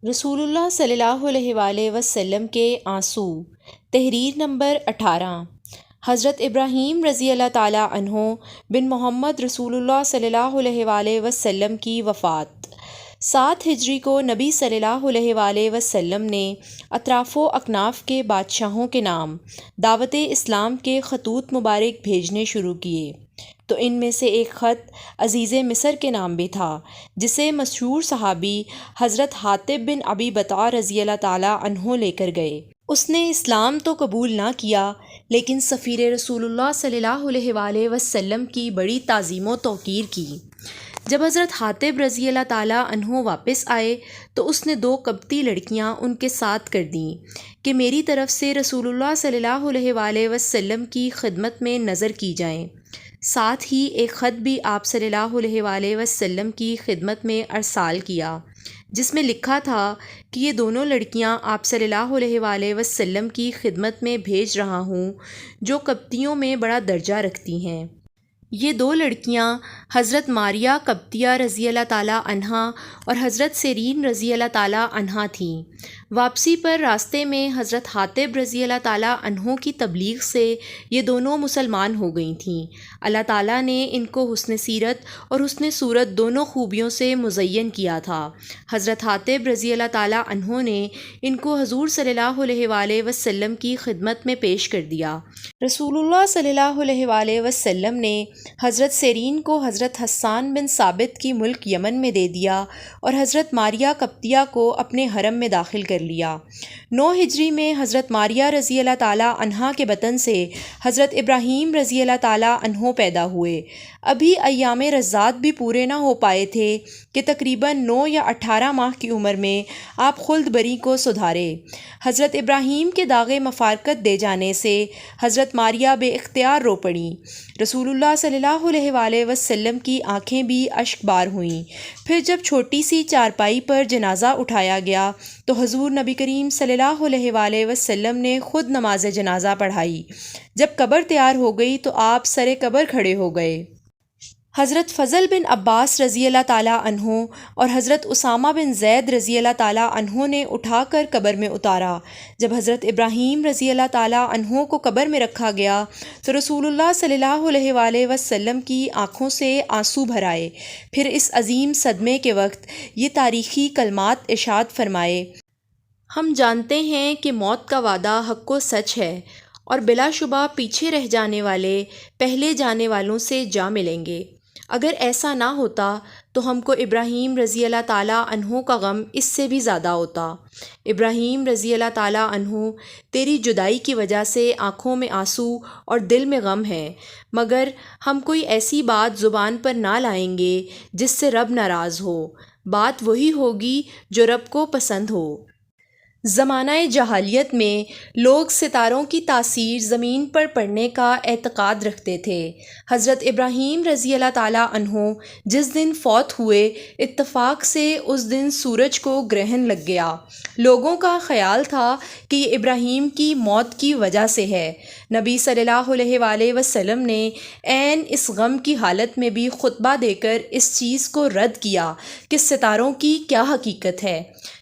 رسول اللہ صلی اللہ علیہ وآلہ وسلم کے آنسو، تحریر نمبر 18۔ حضرت ابراہیم رضی اللہ تعالیٰ عنہ بن محمد رسول اللہ صلی اللہ علیہ وآلہ وسلم کی وفات۔ 7 ہجری کو نبی صلی اللہ علیہ وآلہ وسلم نے اطراف و اکناف کے بادشاہوں کے نام دعوت اسلام کے خطوط مبارک بھیجنے شروع کیے، تو ان میں سے ایک خط عزیز مصر کے نام بھی تھا، جسے مشہور صحابی حضرت حاطب بن ابی بلتعہ رضی اللہ تعالیٰ عنہ لے کر گئے۔ اس نے اسلام تو قبول نہ کیا، لیکن سفیر رسول اللہ صلی اللہ علیہ وآلہ وسلم کی بڑی تعظیم و توقیر کی۔ جب حضرت حاطب رضی اللہ تعالیٰ عنہ واپس آئے تو اس نے 2 قبطی لڑکیاں ان کے ساتھ کر دیں کہ میری طرف سے رسول اللہ صلی اللہ علیہ وآلہ وسلم کی خدمت میں نظر کی جائیں۔ ساتھ ہی ایک خط بھی آپ صلی اللہ علیہ وآلہ وسلم کی خدمت میں ارسال کیا، جس میں لکھا تھا کہ یہ دونوں لڑکیاں آپ صلی اللہ علیہ وآلہ وسلم کی خدمت میں بھیج رہا ہوں، جو قبطیوں میں بڑا درجہ رکھتی ہیں۔ یہ 2 لڑکیاں حضرت ماریہ قبطیہ رضی اللہ تعالیٰ عنہا اور حضرت سیرین رضی اللہ تعالیٰ عنہا تھیں۔ واپسی پر راستے میں حضرت حاطب رضی اللہ تعالیٰ عنہ کی تبلیغ سے یہ دونوں مسلمان ہو گئی تھیں۔ اللہ تعالیٰ نے ان کو حسن سیرت اور حسن صورت دونوں خوبیوں سے مزین کیا تھا۔ حضرت حاطب رضی اللہ تعالیٰ عنہ نے ان کو حضور صلی اللہ علیہ وآلہ وسلم کی خدمت میں پیش کر دیا۔ رسول اللہ صلی اللہ علیہ وآلہ وسلم نے حضرت سیرین کو حضرت حسان بن ثابت کی ملک یمن میں دے دیا اور حضرت ماریہ قبطیہ کو اپنے حرم میں داخل کر لیا۔ 9 ہجری میں حضرت ماریہ رضی اللہ تعالیٰ عنہا کے بطن سے حضرت ابراہیم رضی اللہ تعالیٰ عنہ پیدا ہوئے۔ ابھی ایام رضاعت بھی پورے نہ ہو پائے تھے کہ تقریباً 9 یا 18 ماہ کی عمر میں آپ خلد بری کو سدھارے۔ حضرت ابراہیم کے داغ مفارقت دے جانے سے حضرت ماریہ بے اختیار رو پڑیں۔ رسول اللہ صلی اللہ علیہ وآلہ وسلم کی آنکھیں بھی اشک بار ہوئیں۔ پھر جب چھوٹی سی چارپائی پر جنازہ اٹھایا گیا تو حضور نبی کریم صلی اللہ علیہ وآلہ وسلم نے خود نماز جنازہ پڑھائی۔ جب قبر تیار ہو گئی تو آپ سر قبر کھڑے ہو گئے۔ حضرت فضل بن عباس رضی اللہ تعالیٰ عنہ اور حضرت اسامہ بن زید رضی اللہ تعالیٰ عنہ نے اٹھا کر قبر میں اتارا۔ جب حضرت ابراہیم رضی اللہ تعالیٰ عنہ کو قبر میں رکھا گیا تو رسول اللہ صلی اللہ علیہ وآلہ وسلم کی آنکھوں سے آنسو بھر آئے۔ پھر اس عظیم صدمے کے وقت یہ تاریخی کلمات ارشاد فرمائے: ہم جانتے ہیں کہ موت کا وعدہ حق و سچ ہے، اور بلا شبہ پیچھے رہ جانے والے پہلے جانے والوں سے جا ملیں گے۔ اگر ایسا نہ ہوتا تو ہم کو ابراہیم رضی اللہ تعالیٰ عنہ کا غم اس سے بھی زیادہ ہوتا۔ ابراہیم رضی اللہ تعالیٰ عنہ، تیری جدائی کی وجہ سے آنکھوں میں آنسو اور دل میں غم ہے، مگر ہم کوئی ایسی بات زبان پر نہ لائیں گے جس سے رب ناراض ہو۔ بات وہی ہوگی جو رب کو پسند ہو۔ زمانہ جاہلیت میں لوگ ستاروں کی تاثیر زمین پر پڑنے کا اعتقاد رکھتے تھے۔ حضرت ابراہیم رضی اللہ تعالیٰ عنہ جس دن فوت ہوئے، اتفاق سے اس دن سورج کو گرہن لگ گیا۔ لوگوں کا خیال تھا کہ یہ ابراہیم کی موت کی وجہ سے ہے۔ نبی صلی اللہ علیہ وآلہ وسلم نے عین اس غم کی حالت میں بھی خطبہ دے کر اس چیز کو رد کیا کہ ستاروں کی کیا حقیقت ہے۔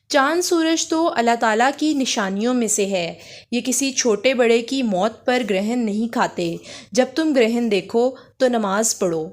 چاند سورج تو اللہ تعالیٰ کی نشانیوں میں سے ہے، یہ کسی چھوٹے بڑے کی موت پر گرہن نہیں کھاتے۔ جب تم گرہن دیکھو تو نماز پڑھو۔